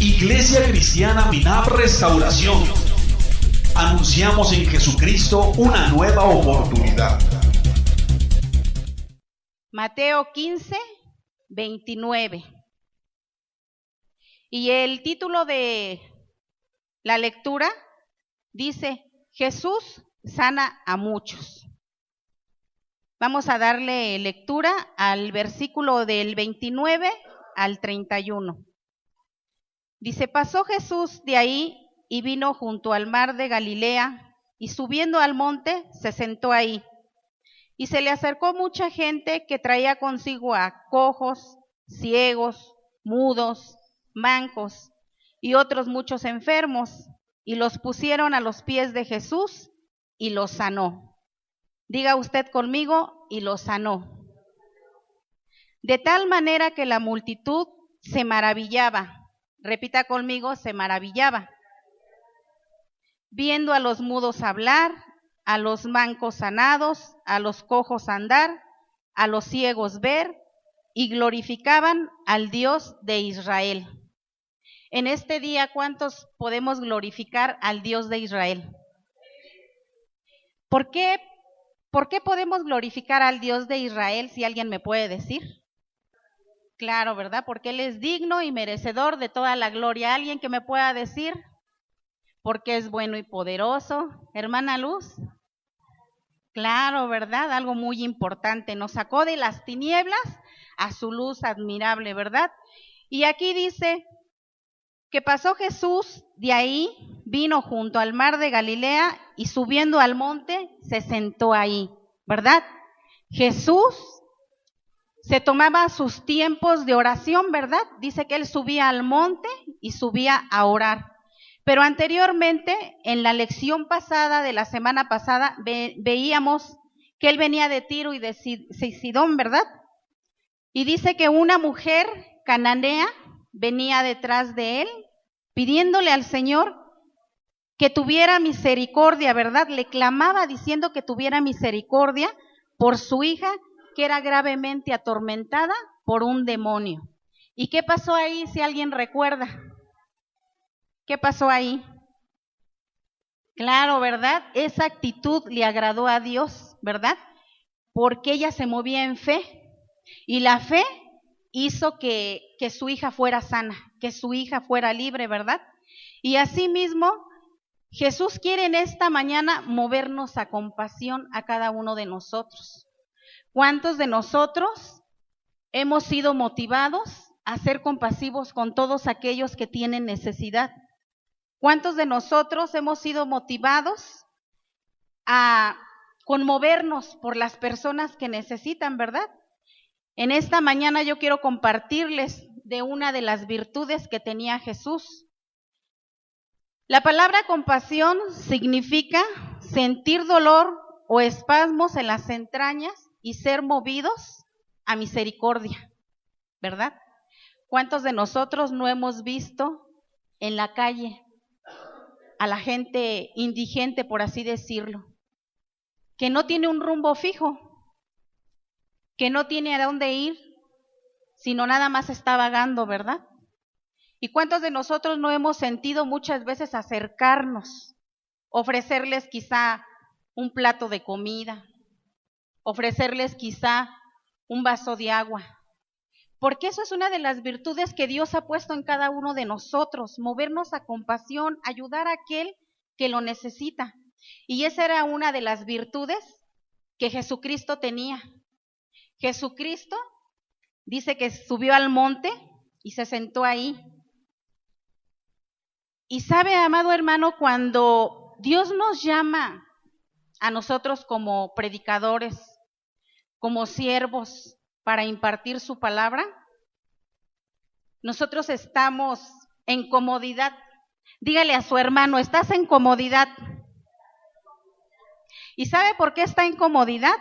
Iglesia Cristiana Minab Restauración. Anunciamos en Jesucristo una nueva oportunidad. Mateo 15, 29. Y el título de la lectura dice: Jesús sana a muchos. Vamos a darle lectura al versículo del 29 al 31. Dice: pasó Jesús de ahí y vino junto al mar de Galilea, y subiendo al monte se sentó ahí. Y se le acercó mucha gente que traía consigo a cojos, ciegos, mudos, mancos y otros muchos enfermos, y los pusieron a los pies de Jesús y los sanó. Diga usted conmigo: y los sanó. De tal manera que la multitud se maravillaba. Repita conmigo: se maravillaba. Viendo a los mudos hablar, a los mancos sanados, a los cojos andar, a los ciegos ver, y glorificaban al Dios de Israel. En este día, ¿cuántos podemos glorificar al Dios de Israel? ¿Por qué podemos glorificar al Dios de Israel, si alguien me puede decir? Claro, ¿verdad? Porque Él es digno y merecedor de toda la gloria. ¿Alguien que me pueda decir? Porque es bueno y poderoso. Hermana Luz. Claro, ¿verdad? Algo muy importante. Nos sacó de las tinieblas a su luz admirable, ¿verdad? Y aquí dice que pasó Jesús de ahí, vino junto al mar de Galilea y subiendo al monte se sentó ahí, ¿verdad? Jesús se tomaba sus tiempos de oración, ¿verdad? Dice que Él subía al monte y subía a orar. Pero anteriormente, en la lección pasada de la semana pasada, veíamos que Él venía de Tiro y de Sidón, ¿verdad? Y dice que una mujer cananea venía detrás de Él, pidiéndole al Señor que tuviera misericordia, ¿verdad? Le clamaba diciendo que tuviera misericordia por su hija, que era gravemente atormentada por un demonio. ¿Y qué pasó ahí, si alguien recuerda? ¿Qué pasó ahí? Claro, ¿verdad? Esa actitud le agradó a Dios, ¿verdad? Porque ella se movía en fe, y la fe hizo que su hija fuera sana, que su hija fuera libre, ¿verdad? Y asimismo, Jesús quiere en esta mañana movernos a compasión a cada uno de nosotros. ¿Cuántos de nosotros hemos sido motivados a ser compasivos con todos aquellos que tienen necesidad? ¿Cuántos de nosotros hemos sido motivados a conmovernos por las personas que necesitan, ¿verdad? En esta mañana yo quiero compartirles de una de las virtudes que tenía Jesús. La palabra compasión significa sentir dolor o espasmos en las entrañas y ser movidos a misericordia, ¿verdad? ¿Cuántos de nosotros no hemos visto en la calle a la gente indigente, por así decirlo, que no tiene un rumbo fijo, que no tiene a dónde ir, sino nada más está vagando, ¿verdad? ¿Y cuántos de nosotros no hemos sentido muchas veces acercarnos, ofrecerles quizá un plato de comida, ofrecerles quizá un vaso de agua? Porque eso es una de las virtudes que Dios ha puesto en cada uno de nosotros, movernos a compasión, ayudar a aquel que lo necesita. Y esa era una de las virtudes que Jesucristo tenía. Jesucristo dice que subió al monte y se sentó ahí. Y sabe, amado hermano, cuando Dios nos llama a nosotros como predicadores, como siervos, para impartir su palabra, nosotros estamos en comodidad. Dígale a su hermano: estás en comodidad. ¿Y sabe por qué está en comodidad?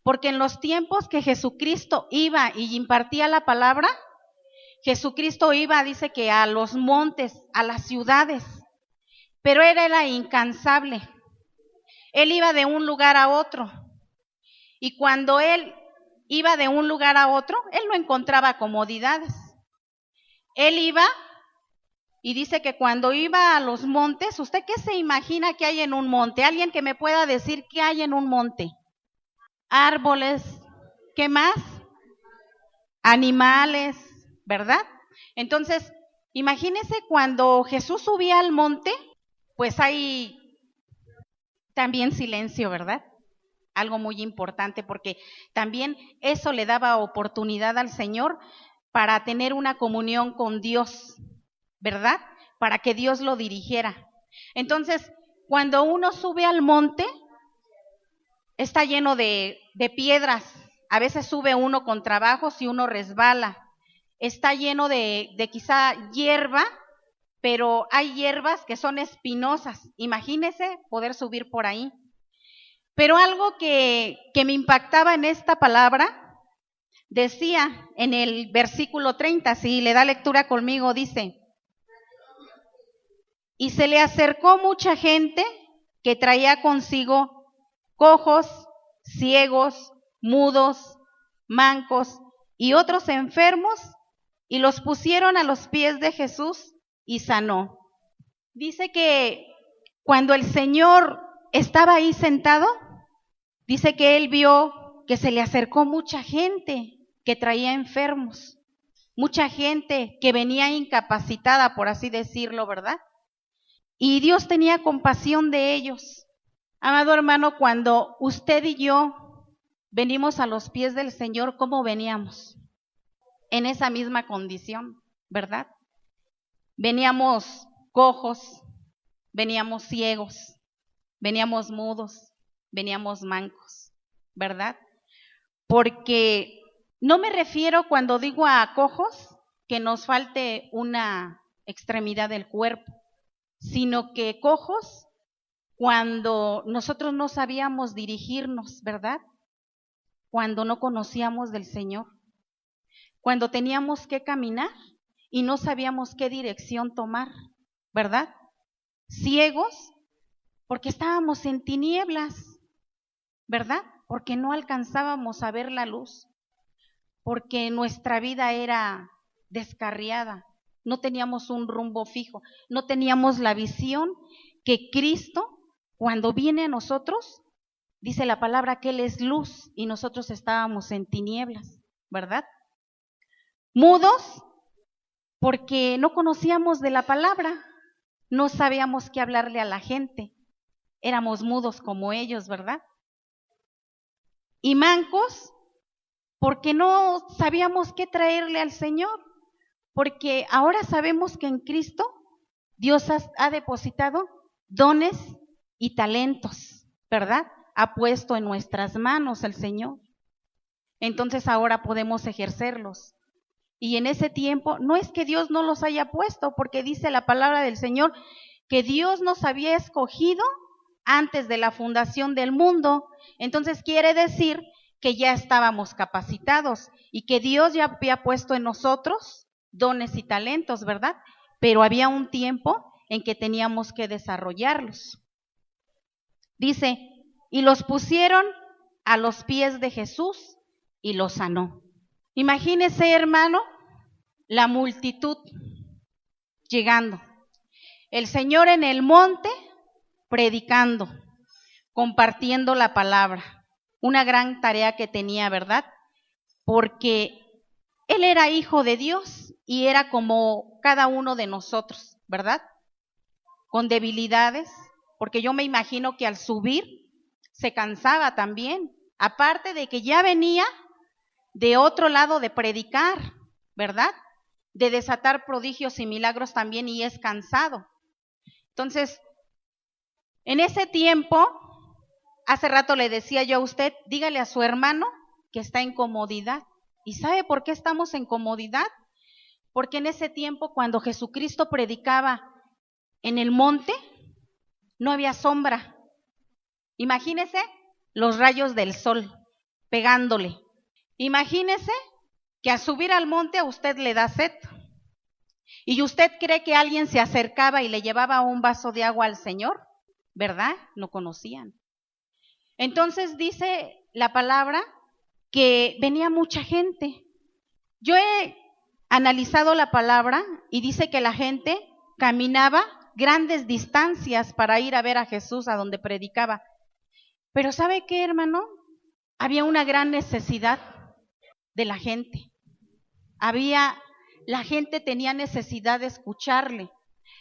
Porque en los tiempos que Jesucristo iba y impartía la palabra, Jesucristo iba, dice que a los montes, a las ciudades, pero Él era incansable. Él iba de un lugar a otro. Y cuando Él iba de un lugar a otro, Él no encontraba comodidades. Él iba Y dice que cuando iba a los montes, ¿usted qué se imagina que hay en un monte? ¿Alguien que me pueda decir qué hay en un monte? Árboles, ¿qué más? Animales, ¿verdad? Entonces, imagínese cuando Jesús subía al monte, pues hay también silencio, ¿verdad? Algo muy importante, porque también eso le daba oportunidad al Señor para tener una comunión con Dios, ¿verdad? Para que Dios lo dirigiera. Entonces, cuando uno sube al monte, está lleno de piedras. A veces sube uno con trabajos y uno resbala. Está lleno de quizá hierba, pero hay hierbas que son espinosas. Imagínese poder subir por ahí. Pero algo que me impactaba en esta palabra, decía en el versículo 30, si le da lectura conmigo, dice: y se le acercó mucha gente que traía consigo cojos, ciegos, mudos, mancos y otros enfermos, y los pusieron a los pies de Jesús y sanó. Dice que cuando el Señor estaba ahí sentado, dice que él vio que se le acercó mucha gente que traía enfermos, mucha gente que venía incapacitada, por así decirlo, ¿verdad? Y Dios tenía compasión de ellos. Amado hermano, cuando usted y yo venimos a los pies del Señor, ¿cómo veníamos? En esa misma condición, ¿verdad? Veníamos cojos, veníamos ciegos, veníamos mudos, veníamos mancos, ¿verdad? Porque no me refiero, cuando digo a cojos, que nos falte una extremidad del cuerpo, sino que cojos cuando nosotros no sabíamos dirigirnos, ¿verdad? Cuando no conocíamos del Señor, cuando teníamos que caminar y no sabíamos qué dirección tomar, ¿verdad? Ciegos, porque estábamos en tinieblas, ¿verdad? Porque no alcanzábamos a ver la luz, porque nuestra vida era descarriada, no teníamos un rumbo fijo, no teníamos la visión que Cristo, cuando viene a nosotros, dice la palabra que Él es luz y nosotros estábamos en tinieblas, ¿verdad? Mudos, porque no conocíamos de la palabra, no sabíamos qué hablarle a la gente, éramos mudos como ellos, ¿verdad? Y mancos, porque no sabíamos qué traerle al Señor, porque ahora sabemos que en Cristo Dios ha depositado dones y talentos, ¿verdad? Ha puesto en nuestras manos el Señor. Entonces ahora podemos ejercerlos. Y en ese tiempo, no es que Dios no los haya puesto, porque dice la palabra del Señor que Dios nos había escogido antes de la fundación del mundo. Entonces quiere decir que ya estábamos capacitados y que Dios ya había puesto en nosotros dones y talentos, ¿verdad? Pero había un tiempo en que teníamos que desarrollarlos. Dice, y los pusieron a los pies de Jesús y los sanó. Imagínese, hermano, la multitud llegando. El Señor en el monte predicando, compartiendo la palabra. Una gran tarea que tenía, ¿verdad? Porque Él era hijo de Dios y era como cada uno de nosotros, ¿verdad? Con debilidades, porque yo me imagino que al subir se cansaba también, aparte de que ya venía de otro lado de predicar, ¿verdad? De desatar prodigios y milagros también, y es cansado. Entonces, en ese tiempo, hace rato le decía yo a usted, dígale a su hermano que está en comodidad. ¿Y sabe por qué estamos en comodidad? Porque en ese tiempo, cuando Jesucristo predicaba en el monte, no había sombra. Imagínese los rayos del sol pegándole. Imagínese que al subir al monte a usted le da sed y usted cree que alguien se acercaba y le llevaba un vaso de agua al Señor, ¿verdad? No conocían. Entonces dice la palabra que venía mucha gente. Yo he analizado la palabra y dice que la gente caminaba grandes distancias para ir a ver a Jesús a donde predicaba. Pero ¿sabe qué, hermano? Había una gran necesidad de la gente. La gente tenía necesidad de escucharle.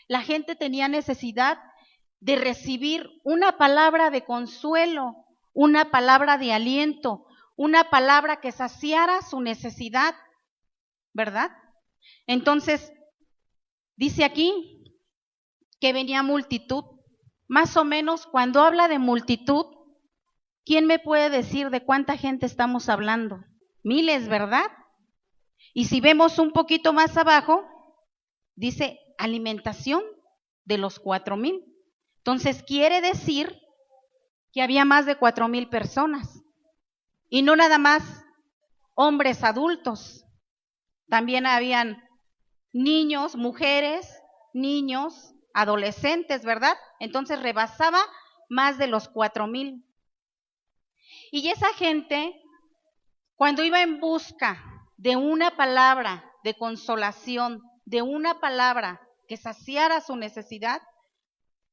La gente tenía necesidad de recibir una palabra de consuelo, una palabra de aliento, una palabra que saciara su necesidad, ¿verdad? Entonces, dice aquí que venía multitud. Más o menos, cuando habla de multitud, ¿quién me puede decir de cuánta gente estamos hablando? Miles, ¿verdad? Y si vemos un poquito más abajo, dice alimentación de los 4,000. Entonces quiere decir que había más de 4,000 personas. Y no nada más hombres adultos, también habían niños, mujeres, niños, adolescentes, ¿verdad? Entonces rebasaba más de los 4,000. Y esa gente, cuando iba en busca de una palabra de consolación, de una palabra que saciara su necesidad,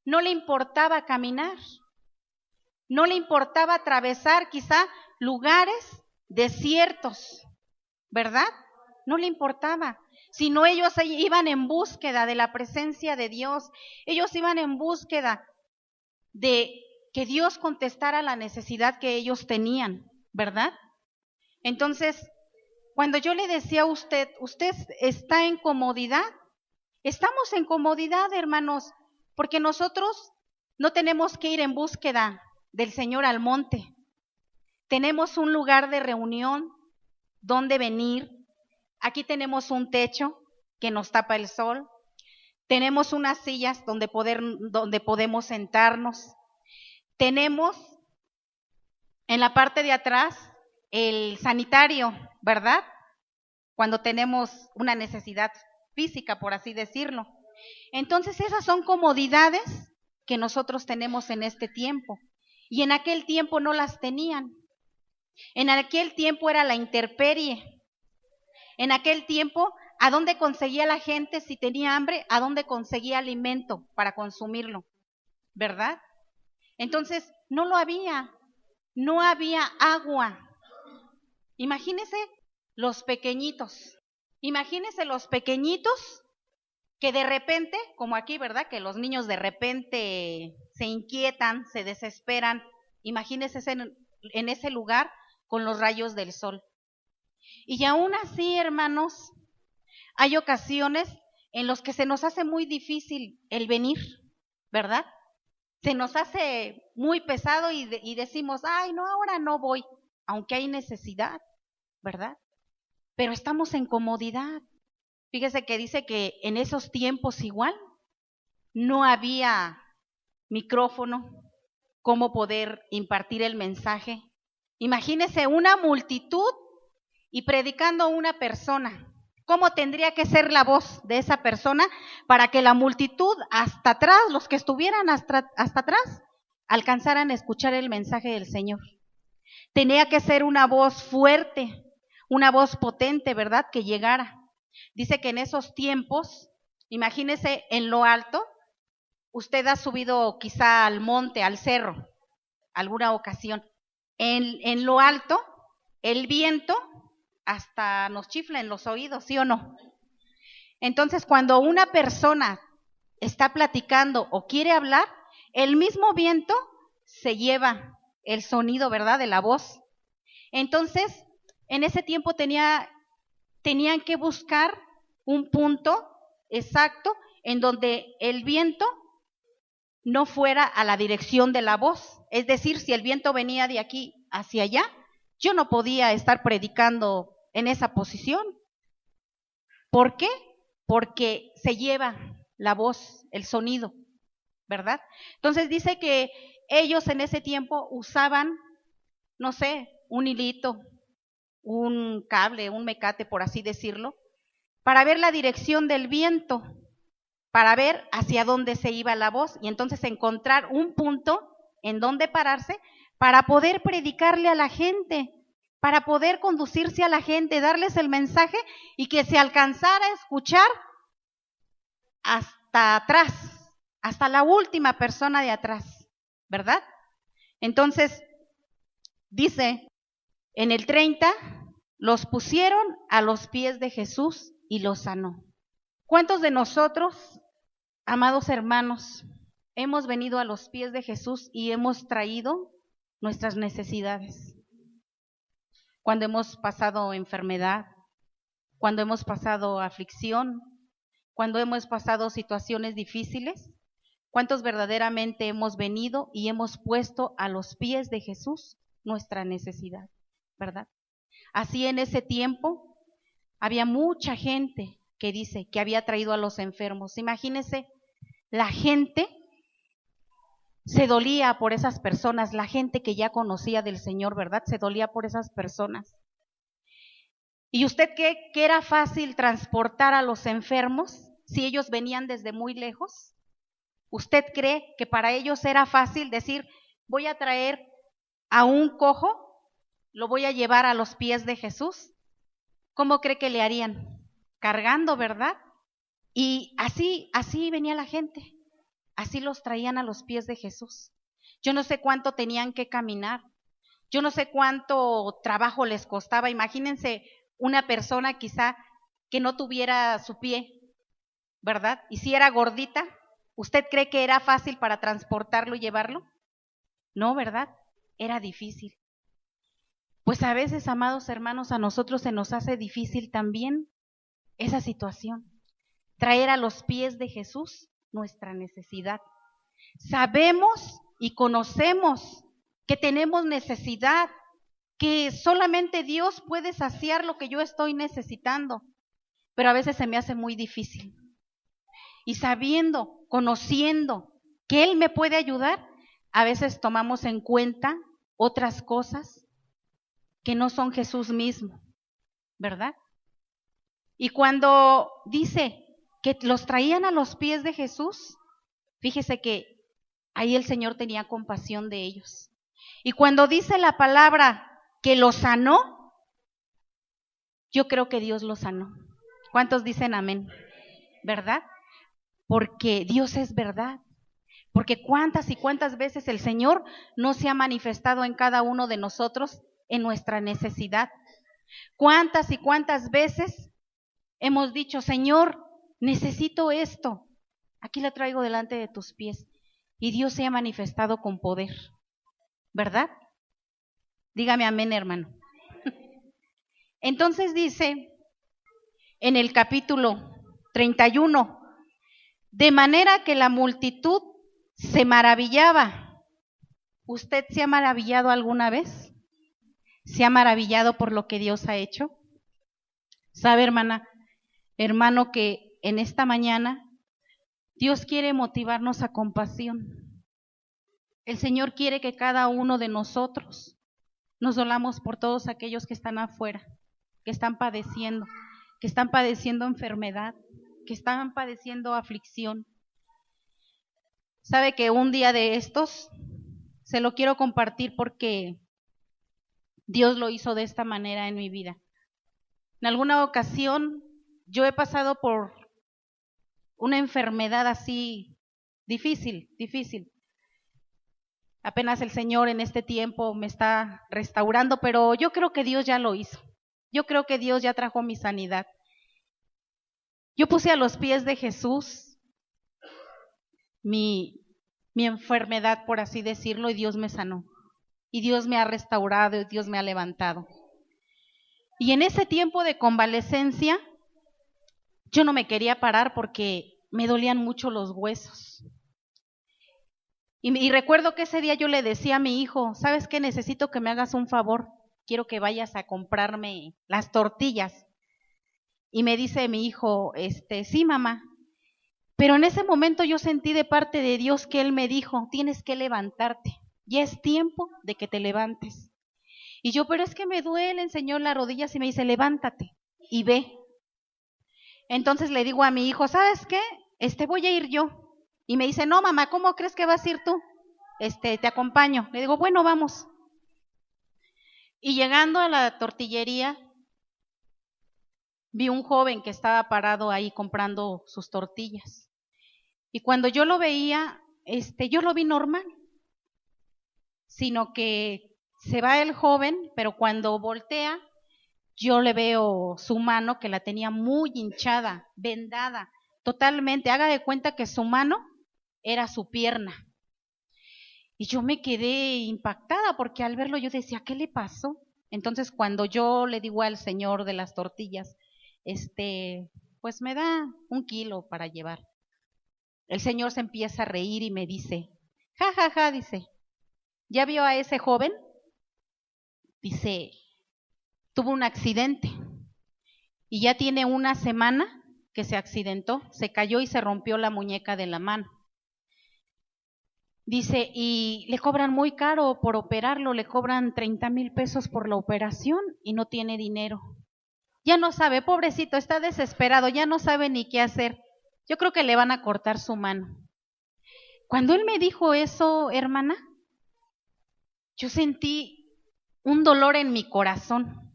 no le importaba caminar, no le importaba atravesar quizá lugares desiertos, ¿verdad? No le importaba, sino ellos iban en búsqueda de la presencia de Dios, ellos iban en búsqueda de que Dios contestara la necesidad que ellos tenían, ¿verdad? Entonces, cuando yo le decía a usted está en comodidad, estamos en comodidad, hermanos, porque nosotros no tenemos que ir en búsqueda del Señor al monte. Tenemos un lugar de reunión donde venir. Aquí tenemos un techo que nos tapa el sol. Tenemos unas sillas donde podemos sentarnos. Tenemos en la parte de atrás el sanitario, ¿verdad? Cuando tenemos una necesidad física, por así decirlo. Entonces esas son comodidades que nosotros tenemos en este tiempo. Y en aquel tiempo no las tenían. En aquel tiempo era la intemperie. En aquel tiempo, ¿a dónde conseguía la gente si tenía hambre? ¿A dónde conseguía alimento para consumirlo? ¿Verdad? Entonces, no lo había. No había agua. Imagínese los pequeñitos. Imagínese los pequeñitos que de repente, como aquí, ¿verdad? Que los niños de repente se inquietan, se desesperan. Imagínese en ese lugar con los rayos del sol. Y aún así, hermanos, hay ocasiones en las que se nos hace muy difícil el venir, ¿verdad? Se nos hace muy pesado y decimos, ay, no, ahora no voy, aunque hay necesidad, ¿verdad? Pero estamos en comodidad. Fíjese que dice que en esos tiempos igual no había micrófono, cómo poder impartir el mensaje. Imagínese una multitud y predicando una persona. ¿Cómo tendría que ser la voz de esa persona para que la multitud hasta atrás, los que estuvieran hasta atrás, alcanzaran a escuchar el mensaje del Señor? Tenía que ser una voz fuerte, una voz potente, ¿verdad? Que llegara. Dice que en esos tiempos, imagínese en lo alto, usted ha subido quizá al monte, al cerro, alguna ocasión. En lo alto, el viento hasta nos chifla en los oídos, ¿sí o no? Entonces, cuando una persona está platicando o quiere hablar, el mismo viento se lleva el sonido, ¿verdad?, de la voz. Entonces, en ese tiempo tenían que buscar un punto exacto en donde el viento no fuera a la dirección de la voz. Es decir, si el viento venía de aquí hacia allá, yo no podía estar predicando en esa posición. ¿Por qué? Porque se lleva la voz, el sonido, ¿verdad? Entonces dice que ellos en ese tiempo usaban, no sé, un hilito, un cable, un mecate, por así decirlo, para ver la dirección del viento, para ver hacia dónde se iba la voz y entonces encontrar un punto en donde pararse para poder predicarle a la gente, para poder conducirse a la gente, darles el mensaje y que se alcanzara a escuchar hasta hasta atrás, hasta la última persona de atrás, ¿verdad? Entonces, dice en el 30, los pusieron a los pies de Jesús y los sanó. ¿Cuántos de nosotros, amados hermanos, hemos venido a los pies de Jesús y hemos traído nuestras necesidades? Cuando hemos pasado enfermedad, cuando hemos pasado aflicción, cuando hemos pasado situaciones difíciles, ¿cuántos verdaderamente hemos venido y hemos puesto a los pies de Jesús nuestra necesidad, verdad? Así en ese tiempo había mucha gente que dice que había traído a los enfermos. Imagínense, la gente se dolía por esas personas, la gente que ya conocía del Señor, ¿verdad? Se dolía por esas personas. ¿Y usted cree que era fácil transportar a los enfermos si ellos venían desde muy lejos? ¿Usted cree que para ellos era fácil decir, voy a traer a un cojo, lo voy a llevar a los pies de Jesús? ¿Cómo cree que le harían? Cargando, ¿verdad? Y así venía la gente, así los traían a los pies de Jesús. Yo no sé cuánto tenían que caminar, yo no sé cuánto trabajo les costaba. Imagínense una persona quizá que no tuviera su pie, ¿verdad? Y si era gordita, ¿usted cree que era fácil para transportarlo y llevarlo? No, ¿verdad? Era difícil. Pues a veces, amados hermanos, a nosotros se nos hace difícil también esa situación. Traer a los pies de Jesús nuestra necesidad. Sabemos y conocemos que tenemos necesidad, que solamente Dios puede saciar lo que yo estoy necesitando, pero a veces se me hace muy difícil. Y sabiendo, conociendo que Él me puede ayudar, a veces tomamos en cuenta otras cosas que no son Jesús mismo, ¿verdad? Y cuando dice que los traían a los pies de Jesús, fíjese que ahí el Señor tenía compasión de ellos. Y cuando dice la palabra que los sanó, yo creo que Dios los sanó. ¿Cuántos dicen amén? ¿Verdad? Porque Dios es verdad. Porque cuántas y cuántas veces el Señor no se ha manifestado en cada uno de nosotros en nuestra necesidad. Cuántas y cuántas veces hemos dicho, Señor, necesito esto. Aquí lo traigo delante de tus pies. Y Dios se ha manifestado con poder. ¿Verdad? Dígame amén, hermano. Entonces dice en el capítulo 31, de manera que la multitud se maravillaba. ¿Usted se ha maravillado alguna vez? ¿Se ha maravillado por lo que Dios ha hecho? ¿Sabe, hermana, hermano, que en esta mañana Dios quiere motivarnos a compasión? El Señor quiere que cada uno de nosotros nos dolamos por todos aquellos que están afuera, que están padeciendo enfermedad, que están padeciendo aflicción. Sabe que un día de estos se lo quiero compartir porque Dios lo hizo de esta manera en mi vida. En alguna ocasión yo he pasado por una enfermedad así difícil. Apenas el Señor en este tiempo me está restaurando, pero yo creo que Dios ya lo hizo. Yo creo que Dios ya trajo mi sanidad. Yo puse a los pies de Jesús mi enfermedad, por así decirlo, y Dios me sanó. Y Dios me ha restaurado, y Dios me ha levantado. Y en ese tiempo de convalecencia, yo no me quería parar porque me dolían mucho los huesos. Y recuerdo que ese día yo le decía a mi hijo, ¿sabes qué? Necesito que me hagas un favor. Quiero que vayas a comprarme las tortillas. Y me dice mi hijo, sí, mamá. Pero en ese momento yo sentí de parte de Dios que Él me dijo, tienes que levantarte. Ya es tiempo de que te levantes. Y yo, pero es que me duelen, Señor, las rodillas. Y me dice, levántate y ve. Entonces le digo a mi hijo, ¿sabes qué? Voy a ir yo. Y me dice, no, mamá, ¿cómo crees que vas a ir tú? Te acompaño. Le digo, bueno, vamos. Y llegando a la tortillería, vi un joven que estaba parado ahí comprando sus tortillas. Y cuando yo lo veía, yo lo vi normal, sino que se va el joven, pero cuando voltea, yo le veo su mano que la tenía muy hinchada, vendada, totalmente. Haga de cuenta que su mano era su pierna. Y yo me quedé impactada porque al verlo yo decía, ¿qué le pasó? Entonces cuando yo le digo al señor de las tortillas, pues me da 1 kilo para llevar. El señor se empieza a reír y me dice, ja, ja, ja, dice, ¿ya vio a ese joven? Dice, tuvo un accidente y ya tiene 1 semana que se accidentó, se cayó y se rompió la muñeca de la mano. Dice, y le cobran muy caro por operarlo, le cobran 30,000 pesos por la operación y no tiene dinero. Ya no sabe, pobrecito, está desesperado, ya no sabe ni qué hacer. Yo creo que le van a cortar su mano. Cuando él me dijo eso, hermana, yo sentí un dolor en mi corazón.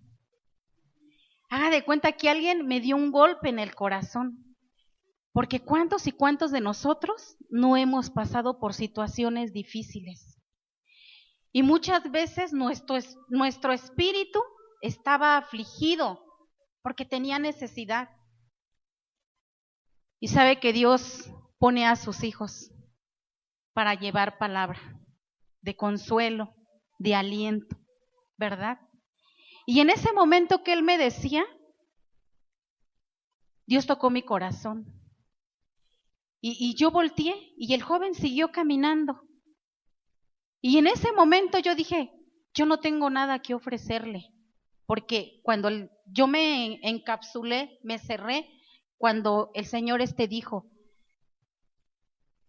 Haga de cuenta que alguien me dio un golpe en el corazón. Porque ¿cuántos y cuántos de nosotros no hemos pasado por situaciones difíciles? Y muchas veces nuestro espíritu estaba afligido porque tenía necesidad. Y sabe que Dios pone a sus hijos para llevar palabra de consuelo, de aliento, ¿verdad? Y en ese momento que él me decía, Dios tocó mi corazón. Y yo volteé y el joven siguió caminando. Y en ese momento yo dije, yo no tengo nada que ofrecerle, porque cuando yo me encapsulé, me cerré, cuando el Señor dijo,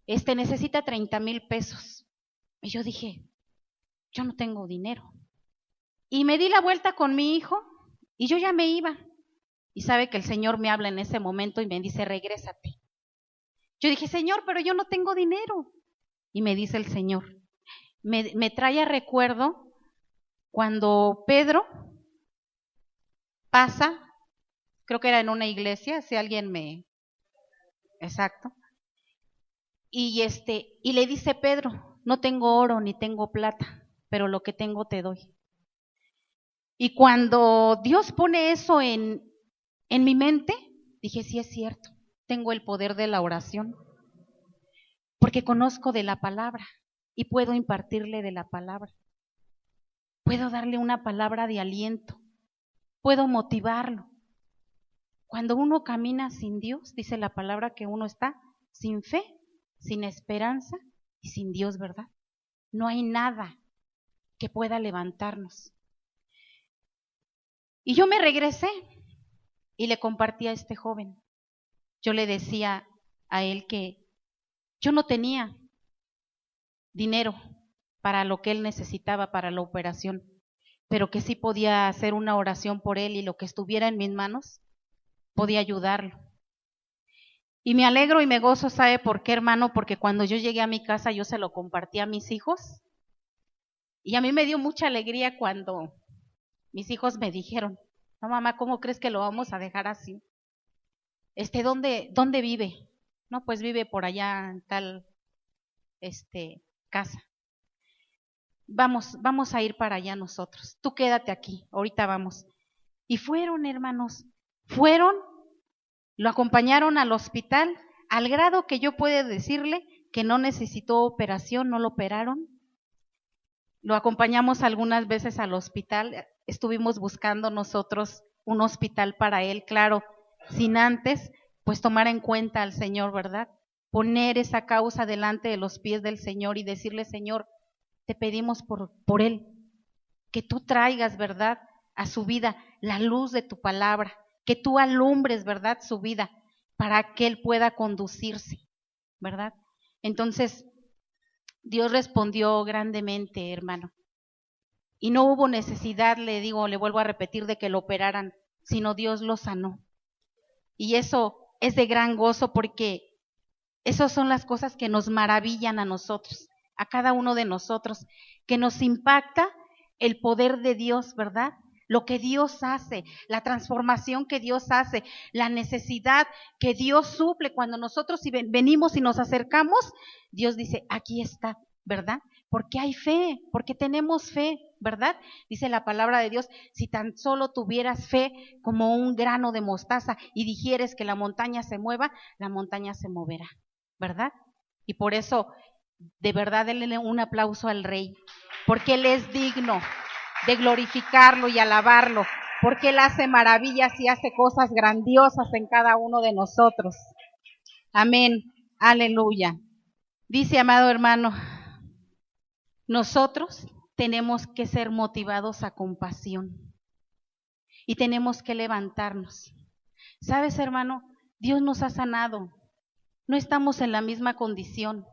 necesita 30,000 pesos. Y yo dije, yo no tengo dinero. Y me di la vuelta con mi hijo y yo ya me iba. Y sabe que el Señor me habla en ese momento y me dice, regrésate. Yo dije, Señor, pero yo no tengo dinero. Y me dice el Señor, me trae a recuerdo cuando Pedro pasa, creo que era en una iglesia, si alguien exacto, y le dice Pedro, no tengo oro ni tengo plata, pero lo que tengo te doy. Y cuando Dios pone eso en mi mente, dije, sí es cierto, tengo el poder de la oración, porque conozco de la palabra y puedo impartirle de la palabra. Puedo darle una palabra de aliento, puedo motivarlo. Cuando uno camina sin Dios, dice la palabra que uno está sin fe, sin esperanza y sin Dios, ¿verdad? No hay nada que pueda levantarnos. Y yo me regresé y le compartí a este joven. Yo le decía a él que yo no tenía dinero para lo que él necesitaba para la operación, pero que sí podía hacer una oración por él y lo que estuviera en mis manos, podía ayudarlo. Y me alegro y me gozo, ¿sabe por qué, hermano? Porque cuando yo llegué a mi casa yo se lo compartí a mis hijos y a mí me dio mucha alegría cuando mis hijos me dijeron, no mamá, ¿cómo crees que lo vamos a dejar así? ¿Dónde vive? No, pues vive por allá en tal casa. Vamos a ir para allá nosotros. Tú quédate aquí, ahorita vamos. Y fueron, hermanos, lo acompañaron al hospital, al grado que yo puedo decirle que no necesitó operación, no lo operaron. Lo acompañamos algunas veces al hospital, estuvimos buscando nosotros un hospital para él, claro, sin antes, pues tomar en cuenta al Señor, ¿verdad? Poner esa causa delante de los pies del Señor y decirle, Señor, te pedimos por él, que tú traigas, ¿verdad?, a su vida la luz de tu palabra, que tú alumbres, ¿verdad?, su vida, para que él pueda conducirse, ¿verdad? Entonces, Dios respondió grandemente, hermano. Y no hubo necesidad, le vuelvo a repetir, de que lo operaran, sino Dios lo sanó. Y eso es de gran gozo porque esas son las cosas que nos maravillan a nosotros, a cada uno de nosotros, que nos impacta el poder de Dios, ¿verdad? lo que Dios hace, la transformación que Dios hace, la necesidad que Dios suple. Cuando nosotros venimos y nos acercamos, Dios dice, aquí está, ¿verdad? Porque hay fe, porque tenemos fe, ¿verdad? Dice la palabra de Dios, si tan solo tuvieras fe como un grano de mostaza y dijeres que la montaña se mueva, la montaña se moverá, ¿verdad? Y por eso, de verdad, denle un aplauso al Rey, porque Él es digno de glorificarlo y alabarlo, porque Él hace maravillas y hace cosas grandiosas en cada uno de nosotros. Amén, aleluya. Dice, amado hermano, nosotros tenemos que ser motivados a compasión y tenemos que levantarnos. ¿Sabes, hermano? Dios nos ha sanado. No estamos en la misma condición.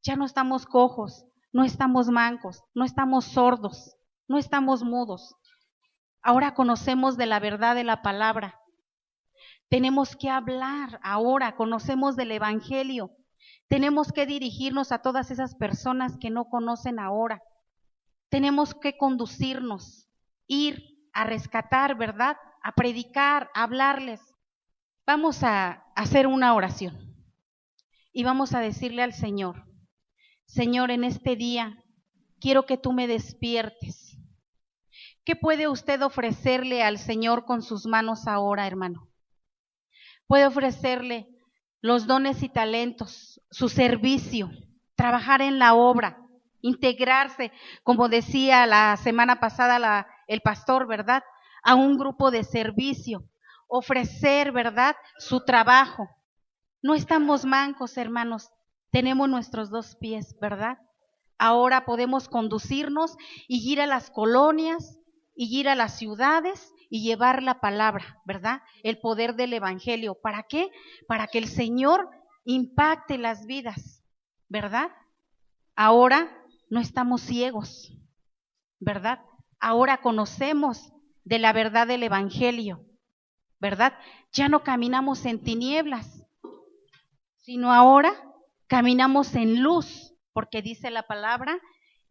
Ya no estamos cojos, no estamos mancos, no estamos sordos, no estamos mudos. Ahora conocemos de la verdad de la palabra. Tenemos que hablar ahora, conocemos del Evangelio. Tenemos que dirigirnos a todas esas personas que no conocen ahora. Tenemos que conducirnos, ir a rescatar, ¿verdad? A predicar, a hablarles. Vamos a hacer una oración y vamos a decirle al Señor, Señor, en este día quiero que tú me despiertes. ¿Qué puede usted ofrecerle al Señor con sus manos ahora, hermano? Puede ofrecerle los dones y talentos, su servicio, trabajar en la obra, integrarse, como decía la semana pasada el pastor, ¿verdad? A un grupo de servicio, ofrecer, ¿verdad? Su trabajo. No estamos mancos, hermanos, tenemos nuestros dos pies, ¿verdad? Ahora podemos conducirnos y ir a las colonias, y ir a las ciudades y llevar la palabra, ¿verdad? El poder del Evangelio. ¿Para qué? Para que el Señor impacte las vidas, ¿verdad? Ahora no estamos ciegos, ¿verdad? Ahora conocemos de la verdad del Evangelio, ¿verdad? Ya no caminamos en tinieblas, sino ahora caminamos en luz, porque dice la palabra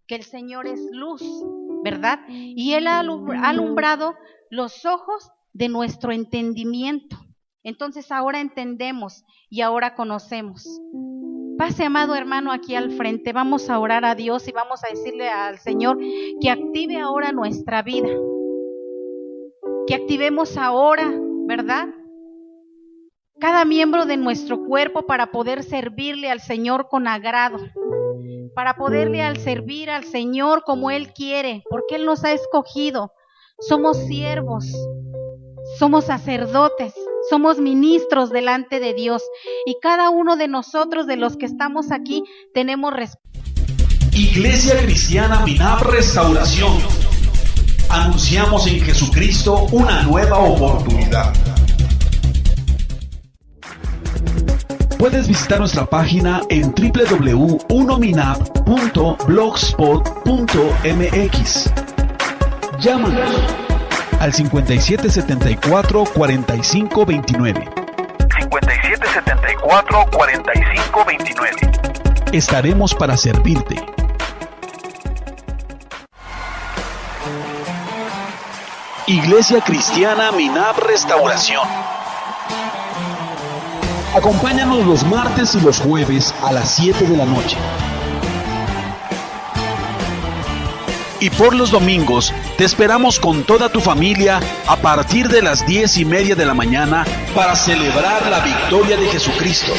que el Señor es luz, ¿verdad? Y Él ha alumbrado los ojos de nuestro entendimiento. Entonces ahora entendemos y ahora conocemos. Pase, amado hermano, aquí al frente. Vamos a orar a Dios y vamos a decirle al Señor que active ahora nuestra vida. Que activemos ahora, ¿verdad? Cada miembro de nuestro cuerpo para poder servirle al Señor con agrado. Para poderle servir al Señor como Él quiere, porque Él nos ha escogido. Somos siervos, somos sacerdotes, somos ministros delante de Dios. Y cada uno de nosotros, de los que estamos aquí, tenemos Iglesia Cristiana Minab Restauración. Anunciamos en Jesucristo una nueva oportunidad. Puedes visitar nuestra página en www.unominab.blogspot.mx. Llámanos al 5774-4529. 5774-4529. Estaremos para servirte. Iglesia Cristiana Minab Restauración. Acompáñanos los martes y los jueves a las 7 de la noche. Y por los domingos te esperamos con toda tu familia a partir de las 10:30 de la mañana para celebrar la victoria de Jesucristo.